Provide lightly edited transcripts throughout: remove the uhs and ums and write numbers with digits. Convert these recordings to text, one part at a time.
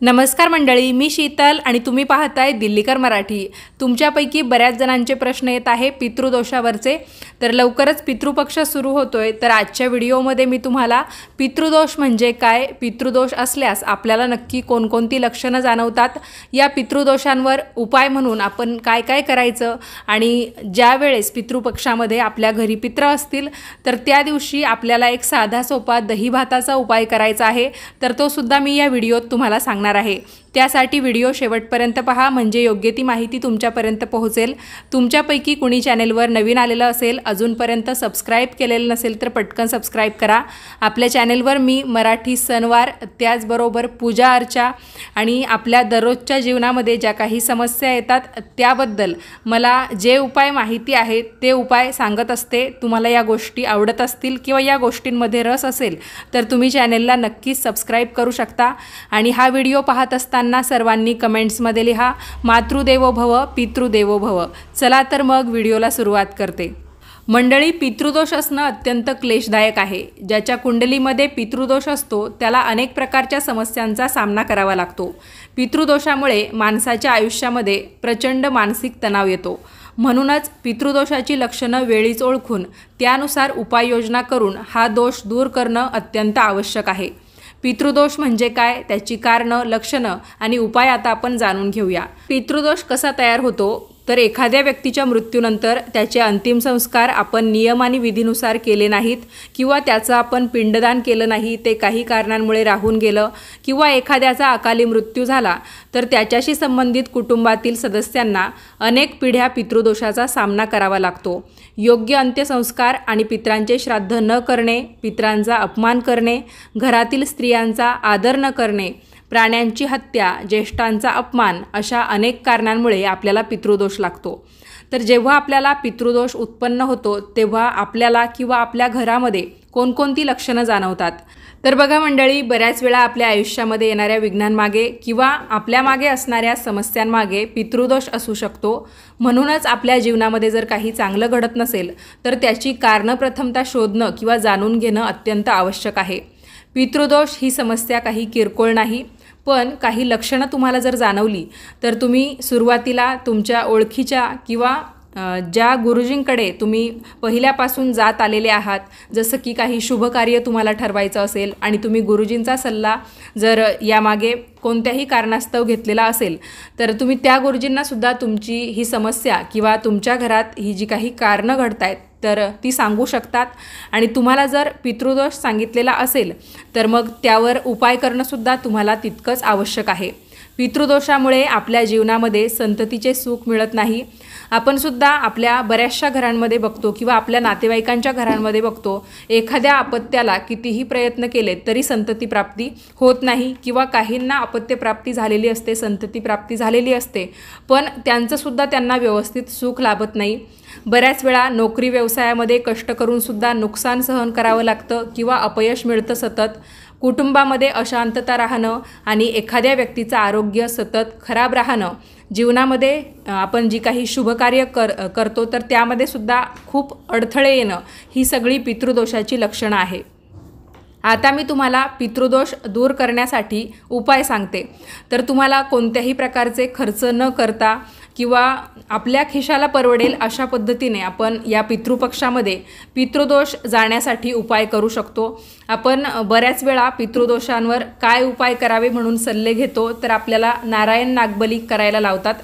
नमस्कार मंडळी, मी शीतल आणि तुम्ही पाहताय दिल्लीकर मराठी। तुमच्यापैकी बऱ्याच जणांचे प्रश्न येत आहे पितृदोषावरचे। तर लवकरच पितृपक्ष सुरू होतोय, तर आजच्या व्हिडिओमध्ये मी तुम्हाला पितृदोष म्हणजे काय, पितृदोष असल्यास आपल्याला नक्की कोणकोणती लक्षणं जाणवतात, या पितृदोषांवर उपाय म्हणून आपण काय काय करायचं आणि ज्या वेळेस पितृपक्षामध्ये आपल्या घरी पित्र असतील तर त्या दिवशी आपल्याला एक साधा सोपा दही भाताचा उपाय करायचा आहे। तर तो सुद्धा मी या व्हिडिओत तुम्हाला सांगणार आहे। त्यासाठी व्हिडिओ शेवटपर्यंत पहा, म्हणजे योग्य ती माहिती तुमच्यापर्यंत पोहोचेल। तुमच्यापैकी कुणी चॅनलवर नवीन आलेलं असेल, अजूनपर्यंत सबस्क्राइब केलेलं नसेल तर पटकन सबस्क्राइब करा। आपल्या चॅनलवर मी मराठी सणवार, त्याचबरोबर पूजा अर्चा आणि आपल्या दररोजच्या जीवनामध्ये ज्या काही समस्या येतात त्याबद्दल मला जे उपाय माहिती आहेत ते उपाय सांगत असते। तुम्हाला या गोष्टी आवडत असतील किंवा या गोष्टींमध्ये रस असेल तर तुम्ही चॅनलला नक्कीच सबस्क्राइब करू शकता। आणि हा व्हिडिओ पाहत असताना सर्वांनी कमेंट्समध्ये लिहा मातृदेवो भव पितृदेवो भव। चला तर मग व्हिडिओला सुरुवात करते। मंडळी, पितृदोष असणं अत्यंत क्लेशदायक आहे। ज्याच्या कुंडलीमध्ये पितृदोष असतो त्याला अनेक प्रकारच्या समस्यांचा सामना करावा लागतो। पितृदोषामुळे माणसाच्या आयुष्यामध्ये प्रचंड मानसिक तणाव येतो। म्हणूनच पितृदोषाची लक्षणं वेळीच ओळखून त्यानुसार उपाययोजना करून हा दोष दूर करणं अत्यंत आवश्यक आहे। पितृदोष म्हणजे काय, त्याची कारणं, लक्षणं आणि उपाय आता आपण जाणून घेऊया। पितृदोष कसा तयार होतो, तर एखाद्या व्यक्तीच्या मृत्यूनंतर त्याचे अंतिम संस्कार आपण नियम आणि विधीनुसार केले नाहीत किंवा त्याचं आपण पिंडदान केलं नाही, ते काही कारणांमुळे राहून गेलं किंवा एखाद्याचा अकाली मृत्यू झाला तर त्याच्याशी संबंधित कुटुंबातील सदस्यांना अनेक पिढ्या पितृदोषाचा सामना करावा लागतो। योग्य अंत्यसंस्कार आणि पितरांचे श्राद्ध न करणे, पितरांचा अपमान करणे, घरातील स्त्रियांचा आदर न करणे, प्राण्यांची हत्या, ज्येष्ठांचा अपमान, अशा अनेक कारणांमुळे आपल्याला पितृदोष लागतो। तर जेव्हा आपल्याला पितृदोष उत्पन्न होतो तेव्हा आपल्याला किंवा आपल्या घरामध्ये कोणकोणती लक्षणं जाणवतात, तर बघा मंडळी, बऱ्याच वेळा आपल्या आयुष्यामध्ये येणाऱ्या विघ्नांमागे किंवा आपल्या मागे असणाऱ्या समस्यांमागे पितृदोष असू शकतो। म्हणूनच आपल्या जीवनामध्ये जर काही चांगलं घडत नसेल तर त्याची कारणं प्रथमतः शोधणं किंवा जाणून घेणं अत्यंत आवश्यक आहे। पितृदोष ही समस्या काही किरकोळ नाही, पण काही लक्षणं तुम्हाला जर जाणवली तर तुम्ही सुरुवातीला तुमच्या ओळखीच्या किंवा ज्या गुरुजींकडे तुम्ही पहिल्यापासून जात आलेले आहात, जसं की काही शुभ कार्य तुम्हाला ठरवायचं असेल आणि तुम्ही गुरुजींचा सल्ला जर यामागे कोणत्याही कारणास्तव घेतलेला असेल तर तुम्ही त्या गुरुजींनासुद्धा तुमची ही समस्या किंवा तुमच्या घरात ही जी काही कारणं घडत आहेत तर ती सांगू शकतात। आणि तुम्हाला जर पितृदोष सांगितलेला असेल तर मग त्यावर उपाय करणंसुद्धा तुम्हाला तितकंच आवश्यक आहे। पितृदोषामुळे आपल्या जीवनामध्ये संततीचे सुख मिळत नाही। आपण सुद्धा आपल्या बऱ्याचशा घरांमध्ये बघतो किंवा आपल्या नातेवाईकांच्या घरांमध्ये बघतो, एखाद्या अपत्याला कितीही प्रयत्न केले तरी संतती प्राप्ती होत नाही किंवा काहींना अपत्य प्राप्ती झालेली असते, संतती प्राप्ती झालेली असते, पण त्यांचंसुद्धा त्यांना व्यवस्थित सुख लाभत नाही। बऱ्याच वेळा नोकरी व्यवसायामध्ये कष्ट करून सुद्धा नुकसान सहन करावं लागतं किंवा अपयश मिळतं सतत। कुटुंबामध्ये अशांतता राहणं आणि एखाद्या व्यक्तीचं आरोग्य सतत खराब राहणं, जीवनामध्ये आपण जी काही शुभकार्य करतो तर त्यामध्ये सुद्धा खूप अडथळे येणं, ही सगळी पितृदोषाची लक्षणं आहे। आता मी तुम्हाला पितृदोष दूर करण्यासाठी उपाय सांगते। तर तुम्हाला कोणत्याही प्रकारचे खर्च न करता किंवा आपल्या खिशाला परवडेल अशा पद्धतीने आपण या पितृपक्षामध्ये पितृदोष जाण्यासाठी उपाय करू शकतो। आपण बऱ्याच वेळा पितृदोषांवर काय उपाय करावे म्हणून सल्ले घेतो तर आपल्याला नारायण नागबली करायला लावतात,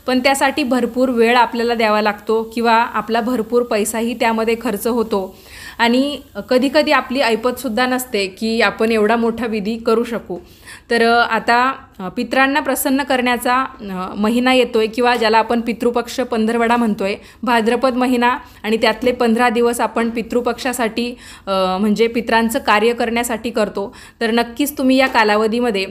पण त्यासाठी भरपूर वेळ आपल्याला द्यावा लागतो किंवा आपला भरपूर पैसाही त्यामध्ये खर्च होतो आणि कधीकधी आपली ऐपतसुद्धा नसते की आपण एवढा मोठा विधी करू शकू। तर आता पितरांना प्रसन्न करण्याचा महिना येतोय किंवा ज्याला आपण पितृपक्ष पंधरवडा म्हणतोय, भाद्रपद महिना, आणि त्यातले 15 दिवस आपण पितृपक्षासाठी म्हणजे पितरांचं कार्य करण्यासाठी करतो। तर नक्कीच तुम्ही या कालावधीमध्ये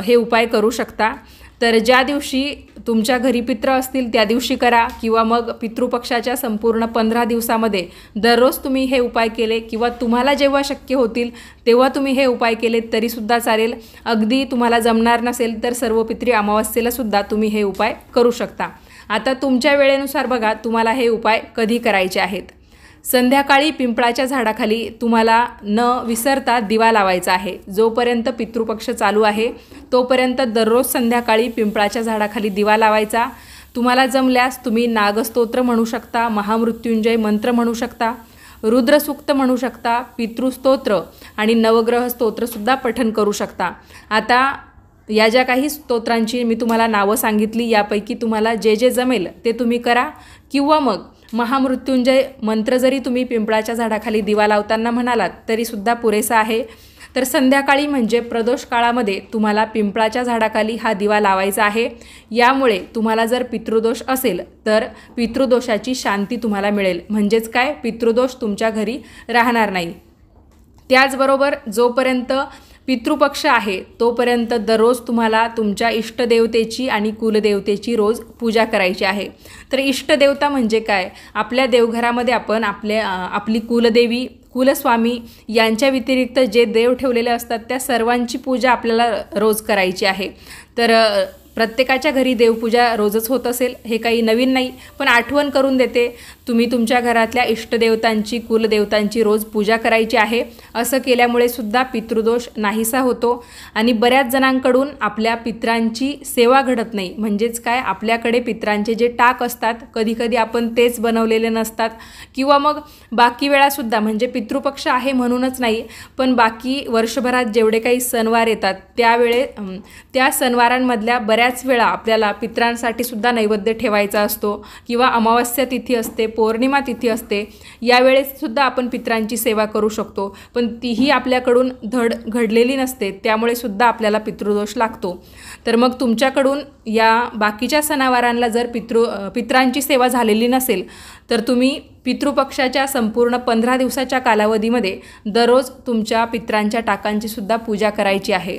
हे उपाय करू शकता। तर ज्या दिवशी तुमच्या घरी पित्र असतील त्या दिवशी करा किंवा मग पितृपक्षाच्या संपूर्ण 15 दिवसामध्ये दररोज तुम्ही हे उपाय केले किंवा तुम्हाला जेव्हा शक्य होतील तेव्हा तुम्ही हे उपाय केले तरीसुद्धा चालेल। अगदी तुम्हाला जमणार नसेल तर सर्व पितृ अमावस्येला सुद्धा तुम्ही हे उपाय करू शकता। आता तुमच्या वेळेनुसार बघा तुम्हाला हे उपाय कधी करायचे आहेत। संध्याकाळी पिंपळाच्या झाडाखाली तुम्हाला न विसरता दिवा लावायचा आहे। जोपर्यंत पितृपक्ष चालू आहे तोपर्यंत दररोज संध्याकाळी पिंपळाच्या झाडाखाली दिवा लावायचा। तुम्हाला जमल्यास तुम्ही नागस्तोत्र म्हणू शकता, महामृत्युंजय मंत्र म्हणू शकता, रुद्रसूक्त म्हणू शकता, पितृस्तोत्र आणि नवग्रह स्तोत्रसुद्धा पठण करू शकता। आता या ज्या काही स्तोत्रांची मी तुम्हाला नावं सांगितली यापैकी तुम्हाला जे जे जमेल ते तुम्ही करा, किंवा मग महामृत्युंजय मंत्र जरी तुम्ही पिंपळाच्या झाडाखाली दिवा लावताना म्हणालात तरीसुद्धा पुरेसा आहे। तर संध्याकाळी म्हणजे प्रदोष काळामध्ये तुम्हाला पिंपळाच्या झाडाखाली हा दिवा लावायचा आहे। यामुळे तुम्हाला जर पितृदोष असेल तर पितृदोषाची शांती तुम्हाला मिळेल, म्हणजेच काय, पितृदोष तुमच्या घरी राहणार नाही। त्याचबरोबर जोपर्यंत पितृपक्ष आहे तोपर्यंत दररोज तुम्हाला तुमच्या इष्टदेवतेची आणि कुलदेवतेची रोज पूजा करायची आहे। तर इष्टदेवता म्हणजे काय, आपल्या देवघरामध्ये आपण आपली कुलदेवी, कुलस्वामी यांच्या व्यतिरिक्त जे देव ठेवलेले असतात त्या सर्वांची पूजा आपल्याला रोज करायची आहे। तर प्रत्येकाच्या घरी देवपूजा रोजच होत असेल हे काही नवीन नाही, पण आठवण करून देते, तुम्ही तुमच्या घरातल्या इष्टदेवतांची, कुलदेवतांची रोज पूजा करायची आहे। असं केल्यामुळे सुद्धा पितृदोष नाहीसा होतो आणि बऱ्याच जणांकडून आपल्या पितरांची सेवा घडत नाही। म्हणजेच काय, आपल्याकडे पितरांचे जे टाक असतात कधीकधी आपण तेच बनवलेले नसतात, किंवा मग बाकी वेळासुद्धा, म्हणजे पितृपक्ष आहे म्हणूनच नाही पण बाकी वर्षभरात जेवढे काही सणवार येतात त्या सणवारांमधल्या बऱ्याच वेळा आपल्याला पितरांसाठी सुद्धा नैवेद्य ठेवायचा असतो, किंवा अमावस्या तिथी असते, पौर्णिमा तिथी असते, यावेळेस सुद्धा आपण पितरांची सेवा करू शकतो, पण तीही आपल्याकडून धड घडलेली नसते, त्यामुळे सुद्धा आपल्याला पितृदोष लागतो। तर मग तुमच्याकडून या बाकीच्या सणावारांना जर पितरांची सेवा झालेली नसेल तर तुम्ही पितृपक्षाच्या संपूर्ण 15 दिवसाच्या कालावधीमध्ये दररोज तुमच्या पितरांच्या टाकांची सुद्धा पूजा करायची आहे।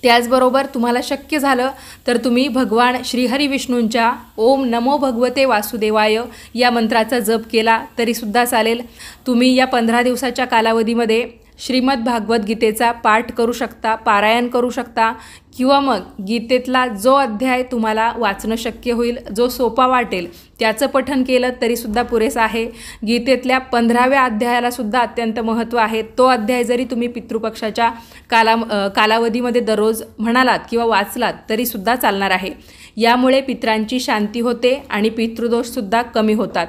त्याचबरोबर तुम्हाला शक्य झालं तर तुम्ही भगवान श्रीहरी विष्णूंच्या ओम नमो भगवते वासुदेवाय या मंत्राचा जप केला तरीसुद्धा चालेल। तुम्ही या 15 दिवसाच्या कालावधीमध्ये श्रीमद भागवत गीतेचा पाठ करू शकता, पारायण करू शकता, किंवा मग गीतेतला जो अध्याय तुम्हाला वाचणं शक्य होईल, जो सोपा वाटेल त्याचं पठण केलं तरीसुद्धा पुरेसं आहे। गीतेतल्या 15व्या अध्यायाला सुद्धा अत्यंत महत्त्व आहे। तो अध्याय जरी तुम्ही पितृपक्षाच्या कालावधीमध्ये दररोज म्हणालात किंवा वाचलात तरीसुद्धा चालणार आहे। यामुळे पितरांची शांती होते आणि पितृदोषसुद्धा कमी होतात।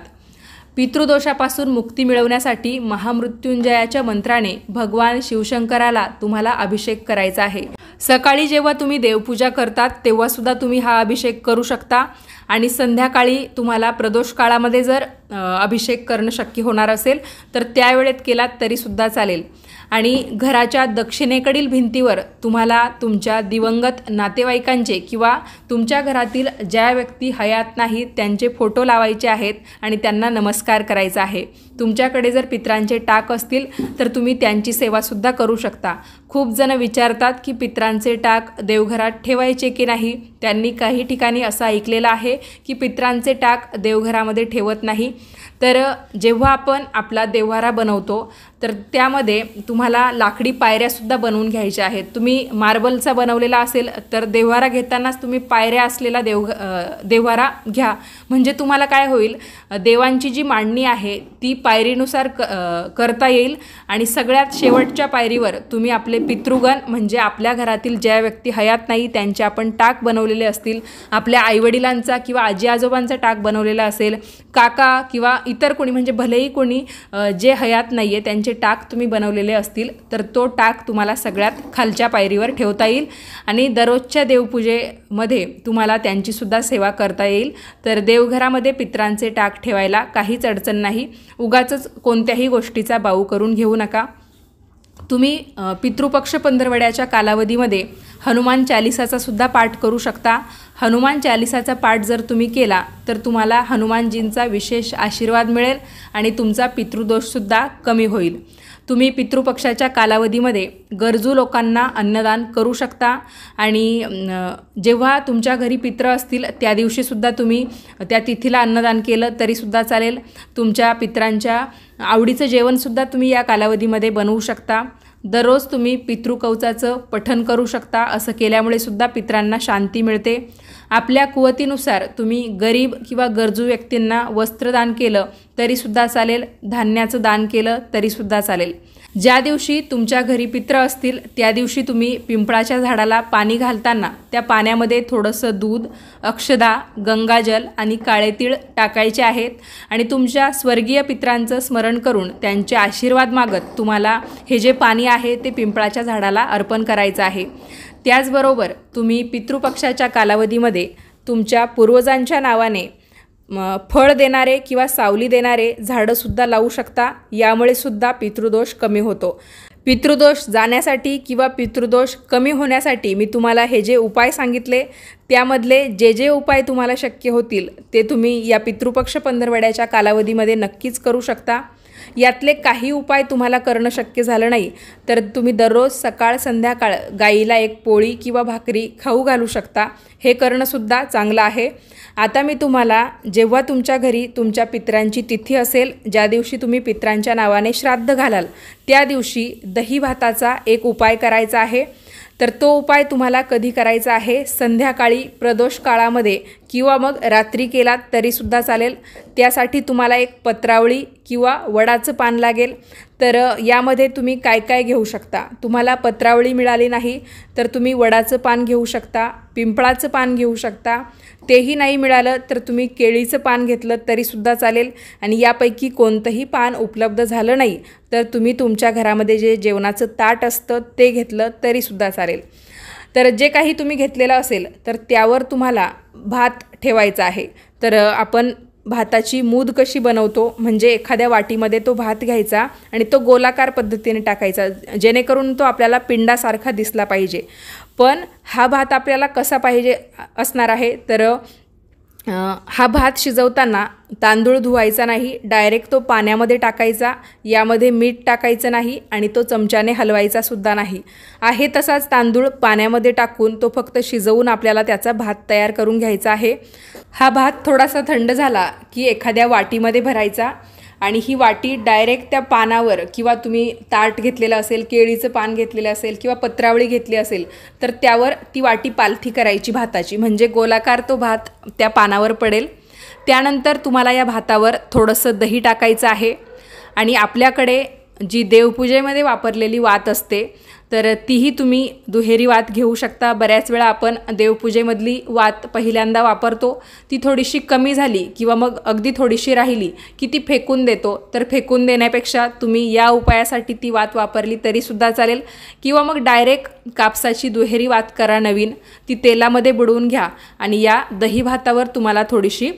पितृदोषापासून मुक्ती मिळवण्यासाठी महामृत्युंजयाच्या मंत्राने भगवान शिवशंकराला तुम्हाला अभिषेक करायचा आहे। सकाळी जेव्हा तुम्ही देवपूजा करतात तेव्हासुद्धा तुम्ही हा अभिषेक करू शकता, आणि संध्याकाळी तुम्हाला प्रदोष काळामध्ये जर अभिषेक करणं शक्य होणार असेल तर त्यावेळेत केलात तरीसुद्धा चालेल। आणि घराच्या दक्षिणेकडील भिंतीवर तुम्हाला तुमच्या दिवंगत नातेवाईकांचे किंवा तुमच्या घरातील ज्या व्यक्ती हयात नाहीत त्यांचे फोटो लावायचे आहेत आणि त्यांना नमस्कार करायचा आहे। तुमच्याकडे जर पितरांचे टाक असतील तर तुम्ही त्यांची सेवासुद्धा करू शकता। खूप जण विचारतात की पितरांचे टाक देवघरात ठेवायचे की नाही। त्यांनी काही ठिकाणी असं ऐकलेलं आहे की पितरांचे टाक देवघरामध्ये ठेवत नाही। तर जेव्हा आपण आपला देव्हारा बनवतो तर त्यामध्ये तुम्हाला लाकडी पायऱ्यासुद्धा बनवून घ्यायच्या आहेत। तुम्ही मार्बलचा बनवलेला असेल तर देव्हारा घेतानाच तुम्ही पायऱ्या असलेला देव्हारा घ्या, म्हणजे तुम्हाला काय होईल, देवांची जी मांडणी आहे ती पायरीनुसार करता येईल। आणि सगळ्यात शेवटच्या पायरीवर तुम्ही आपले पितृगण, म्हणजे आपल्या घरातील ज्या व्यक्ती हयात नाही त्यांचे आपण टाक बनवलेले असतील, आपल्या आईवडिलांचा किंवा आजी आजोबांचा टाक बनवलेला असेल, काका किंवा इतर कोणी, म्हणजे भलेही कोणी जे हयात नाही आहे त्यांचे टाक तुम्ही बनवलेले असतील तर तो टाक तुम्हाला सगळ्यात खालच्या पायरीवर ठेवता येईल आणि दररोजच्या देवपूजेमध्ये तुम्हाला त्यांचीसुद्धा सेवा करता येईल। तर देवघरामध्ये पितरांचे टाक ठेवायला काहीच अडचण नाही। उगाचच कोणत्याही गोष्टीचा बाऊ करून घेऊ नका। तुम्ही पितृपक्ष पंधरवड्याच्या कालावधीमध्ये हनुमान चालिसाचा सुद्धा पाठ करू शकता। हनुमान चालिसाचा पाठ जर तुम्ही केला तर तुम्हाला हनुमानजींचा विशेष आशीर्वाद मिळेल आणि तुमचा पितृदोषसुद्धा कमी होईल। तुम्ही पितृपक्षाच्या कालावधीमध्ये गरजू लोकांना अन्नदान करू शकता आणि जेव्हा तुमच्या घरी पित्र असतील त्या दिवशीसुद्धा तुम्ही त्या तिथीला अन्नदान केलं तरीसुद्धा चालेल। तुमच्या पित्रांच्या आवडीचं जेवणसुद्धा तुम्ही या कालावधीमध्ये बनवू शकता। दररोज तुम्ही पितृकवचाचं पठण करू शकता। असं केल्यामुळे सुद्धा पितरांना शांती मिळते। आपल्या कुवतीनुसार तुम्ही गरीब किंवा गरजू व्यक्तींना वस्त्रदान केलं तरीसुद्धा चालेल, धान्याचं दान केलं तरीसुद्धा चालेल। ज्या दिवशी तुमच्या घरी पितृ असतील त्या दिवशी तुम्ही पिंपळाच्या झाडाला पाणी घालताना त्या पाण्यामध्ये थोडंसं दूध, अक्षदा, गंगाजल आणि काळे तीळ टाकायचे आहेत आणि तुमच्या स्वर्गीय पितरांचं स्मरण करून त्यांचे आशीर्वाद मागत तुम्हाला हे जे पाणी आहे ते पिंपळाच्या झाडाला अर्पण करायचं आहे। त्याचबरोबर तुम्ही पितृपक्षाच्या कालावधीमध्ये तुमच्या पूर्वजांच्या नावाने फळ देणारे किंवा सावली देणारे झाडंसुद्धा लावू शकता। यामुळे सुद्धा पितृदोष कमी होतो। पितृदोष जाण्यासाठी किंवा पितृदोष कमी होण्यासाठी मी तुम्हाला हे जे उपाय सांगितले त्यामधले जे जे उपाय तुम्हाला शक्य होतील ते तुम्ही या पितृपक्ष पंधरवड्याच्या कालावधीमध्ये नक्कीच करू शकता। यातले काही उपाय तुम्हाला करणं शक्य झालं नाही तर तुम्ही दररोज सकाळ संध्याकाळ गाईला एक पोळी किंवा भाकरी खाऊ घालू शकता। हे करणंसुद्धा चांगलं आहे। आता मी तुम्हाला जेव्हा तुमच्या घरी तुमच्या पितरांची तिथी असेल, ज्या दिवशी तुम्ही पितरांच्या नावाने श्राद्ध घालाल त्या दिवशी दही भाताचा एक उपाय करायचा आहे। तर तो उपाय तुम्हाला कधी करायचा आहे? संध्याकाळी प्रदोष काळामध्ये किंवा मग रात्री केलात तरीसुद्धा चालेल। त्यासाठी तुम्हाला एक पत्रावळी किंवा वडाचं पान लागेल। तर यामध्ये तुम्ही काय काय घेऊ शकता? तुम्हाला पत्रावळी मिळाली नाही तर तुम्ही वडाचं पान घेऊ शकता, पिंपळाचं पान घेऊ शकता। तेही नाही मिळालं तर तुम्ही केळीचं पान घेतलं तरीसुद्धा चालेल आणि यापैकी कोणतंही पान उपलब्ध झालं नाही तर तुम्ही तुमच्या घरामध्ये जे जेवणाचं ताट असतं ते घेतलं तरीसुद्धा चालेल। तर जे काही तुम्ही घेतलेलं असेल तर त्यावर तुम्हाला भात ठेवायचा आहे। तर आपण भाताची मूद कशी बनवतो म्हणजे एखाद्या वाटीमध्ये तो भात घ्यायचा आणि तो गोलाकार पद्धतीने टाकायचा जेणेकरून तो आपल्याला पिंडासारखा दिसला पाहिजे। पण हा भात आपल्याला कसा पाहिजे असणार आहे तर हा भात शिजवताना तांदूळ धुवायचा नाही, डायरेक्ट तो पाण्यामध्ये टाकायचा, यामध्ये मीठ टाकायचं नाही आणि तो चमच्याने हलवायचा सुद्धा नाही। आहे तसाच तांदूळ पाण्यामध्ये टाकून तो फक्त शिजवून आपल्याला त्याचा भात तयार करून घ्यायचा आहे। हा भात थोडासा थंड झाला की एखाद्या वाटीमध्ये भरायचा आणि ही वाटी डायरेक्ट त्या पानावर किंवा तुम्ही ताट घेतलेलं असेल, केळीचं पान घेतलेलं असेल किंवा पत्रावळी घेतली असेल तर त्यावर ती वाटी पालथी करायची भाताची, म्हणजे गोलाकार तो भात त्या पानावर पडेल। त्यानंतर तुम्हाला या भातावर थोडंसं दही टाकायचं आहे आणि आपल्याकडे जी देवपूजेमध्ये वापरलेली वात असते तर तीही तुम्ही दुहेरी वात घेऊ शकता। बऱ्याच वेळा आपण देवपूजेमधली वात पहिल्यांदा वापरतो, ती थोडीशी कमी झाली किंवा मग अगदी थोडीशी राहिली की ती फेकून देतो। तर फेकून देण्यापेक्षा तुम्ही या उपायासाठी ती वात वापरली तरीसुद्धा चालेल किंवा मग डायरेक्ट कापसाची दुहेरी वात करा नवीन, ती तेलामध्ये बुडवून घ्या आणि या दही भातावर तुम्हाला थोडीशी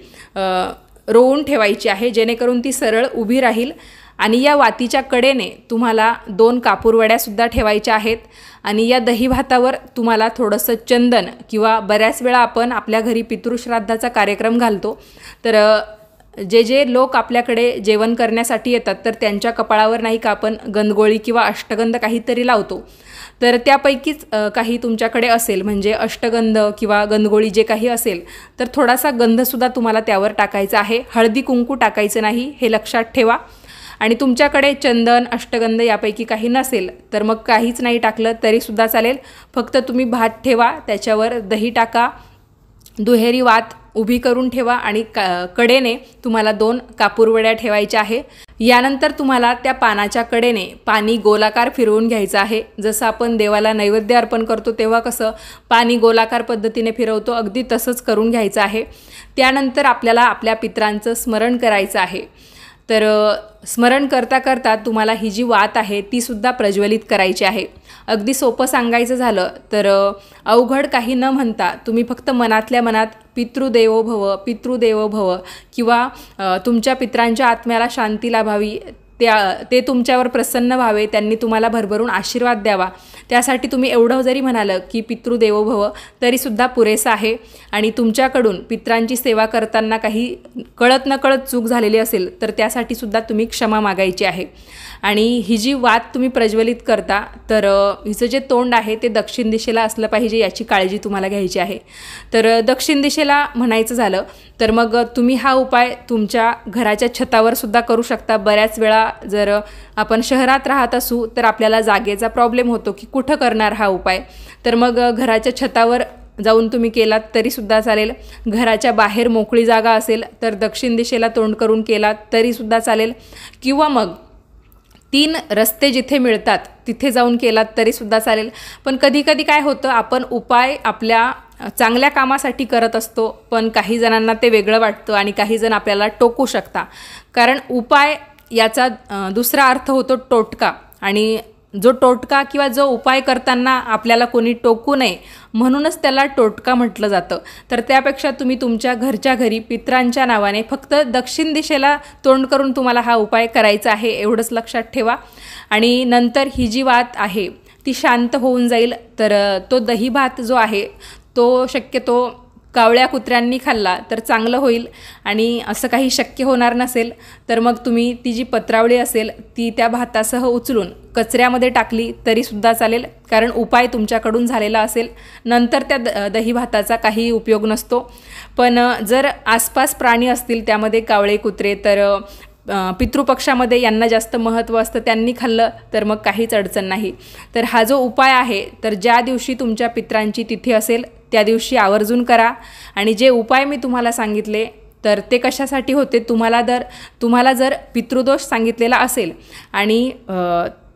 रोवून ठेवायची आहे जेणेकरून ती सरळ उभी राहील। आणि या वातीच्या कडेने तुम्हाला 2 कापूरवड्यासुद्धा ठेवायच्या आहेत आणि या दही भातावर तुम्हाला थोडंसं चंदन किंवा बऱ्याच वेळा आपण आपल्या घरी पितृश्राद्धाचा कार्यक्रम घालतो तर जे जे लोक आपल्याकडे जेवण करण्यासाठी येतात तर त्यांच्या कपाळावर नाही का आपण गंधगोळी किंवा अष्टगंध काहीतरी लावतो, तर त्यापैकीच काही तुमच्याकडे असेल म्हणजे अष्टगंध किंवा गंधगोळी जे काही असेल तर थोडासा गंधसुद्धा तुम्हाला त्यावर टाकायचा आहे। हळदी कुंकू टाकायचं नाही हे लक्षात ठेवा। आणि तुमच्याकडे चंदन, अष्टगंध यापैकी काही नसेल तर मग काहीच नाही टाकलं तरीसुद्धा चालेल। फक्त तुम्ही भात ठेवा, त्याच्यावर दही टाका, दुहेरी वात उभी करून ठेवा आणि कडेने तुम्हाला 2 कापूरवड्या ठेवायच्या आहे। यानंतर तुम्हाला त्या पानाच्या कडेने पाणी गोलाकार फिरवून घ्यायचं आहे। जसं आपण देवाला नैवेद्य अर्पण करतो तेव्हा कसं पाणी गोलाकार पद्धतीने फिरवतो अगदी तसंच करून घ्यायचं आहे। त्यानंतर आपल्याला आपल्या पितरांचं स्मरण करायचं आहे। तर स्मरण करता करता तुम्हाला ही जी वात आहे ती सुद्धा प्रज्वलित करायची आहे। अगदी सोपं सांगायचं झालं तर अवघड काही न म्हणता तुम्ही फक्त मनातल्या मनात पितृदेवो भव, पितृदेवो भव किंवा तुमच्या पितरांच्या आत्म्याला शांती लाभावी, ते तुमच्यावर प्रसन्न व्हावे, त्यांनी तुम्हाला भरभरून आशीर्वाद द्यावा, त्यासाठी तुम्ही एवढं जरी म्हणालं की पितृदेवो भव तरीसुद्धा पुरेसं आहे। आणि तुमच्याकडून पितरांची सेवा करताना काही कळत नकळत चूक झालेली असेल तर त्यासाठी सुद्धा तुम्ही क्षमा मागायची आहे। आणि ही जी वात तुम्ही प्रज्वलित करता तर हिचं जे तोंड आहे ते दक्षिण दिशेला असलं पाहिजे याची काळजी तुम्हाला घ्यायची आहे। तर दक्षिण दिशेला म्हणायचं झालं तर मग तुम्ही हा उपाय तुमच्या घराच्या छतावर सुद्धा करू शकता। बऱ्याच वेळा जर आपण शहरात राहत असू तर आपल्याला जागेचा प्रॉब्लेम होतो की कुठं करणार हा उपाय, तर मग घराच्या छतावर जाऊन तुम्ही केलात तरीसुद्धा चालेल. घराच्या बाहेर मोकळी जागा असेल तर दक्षिण दिशेला तोंड करून केलात तरीसुद्धा चालेल. किंवा मग 3 रस्ते जिथे मिळतात तिथे जाऊन केलात तरीसुद्धा चालेल. पण कधीकधी काय होतं, आपण उपाय आपल्या चांगल्या कामासाठी करत असतो, पण काही जणांना ते वेगळं वाटतं आणि काही जण आपल्याला टोकू शकता. कारण उपाय याचा दुसरा अर्थ होतो टोटका, आणि जो टोटका किंवा जो उपाय करताना आपल्याला कोणी टोकू नये म्हणूनच त्याला टोटका म्हटलं जातं. तर त्यापेक्षा तुम्ही तुमच्या घरच्या घरी पितरांच्या नावाने फक्त दक्षिण दिशेला तोंड करून तुम्हाला हा उपाय करायचा आहे, एवढंच लक्षात ठेवा. आणि नंतर ही जी वात आहे ती शांत होऊन जाईल. तर तो दही भात जो आहे तो शक्यतो कावळ्या कुत्र्यांनी खाल्ला तर चांगलं होईल. आणि असं काही शक्य होणार नसेल तर मग तुम्ही ती जी पत्रावळी असेल ती त्या भातासह उचलून कचऱ्यामध्ये टाकली तरीसुद्धा चालेल, कारण उपाय तुमच्याकडून झालेला असेल. नंतर त्या दही भाताचा काही उपयोग नसतो. पण जर आसपास प्राणी असतील त्यामध्ये कावळे कुत्रे, तर पितृपक्षामध्ये यांना जास्त महत्त्व असतं, त्यांनी खाल्लं तर मग काहीच अडचण नाही. तर हा जो उपाय आहे तर ज्या दिवशी तुमच्या पितरांची तिथी असेल त्या दिवशी आवर्जून करा. आणि जे उपाय मी तुम्हाला सांगितले तर ते कशासाठी होते, तुम्हाला जर पितृदोष सांगितलेला असेल आणि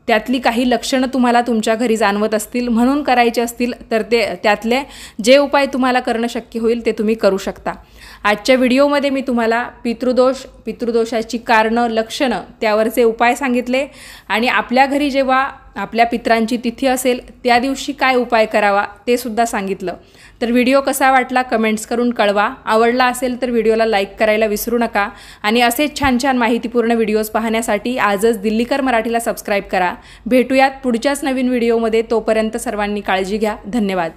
त्यातली काही लक्षणं तुम्हाला तुमच्या घरी जाणवत असतील म्हणून करायचे असतील तर त्यातले जे उपाय तुम्हाला करणं शक्य होईल ते तुम्ही करू शकता. आजच्या व्हिडिओमध्ये मी तुम्हाला पितृदोषाची कारणं, लक्षणं, त्यावरचे उपाय सांगितले. आणि आपल्या घरी जेव्हा आपल्या पितरांची तिथी असेल त्या दिवशी काय उपाय करावा ते सुद्धा सांगितलं. तर व्हिडिओ कसा वाटला कमेंट्स करून कळवा. आवडला असेल तर व्हिडिओला लाईक करायला विसरू नका. आणि असेच छान छान माहितीपूर्ण व्हिडिओज पाहण्यासाठी आजच दिल्लीकर मराठीला सबस्क्राईब करा. भेटूयात पुढच्याच नवीन व्हिडिओमध्ये. तोपर्यंत सर्वांनी काळजी घ्या. धन्यवाद.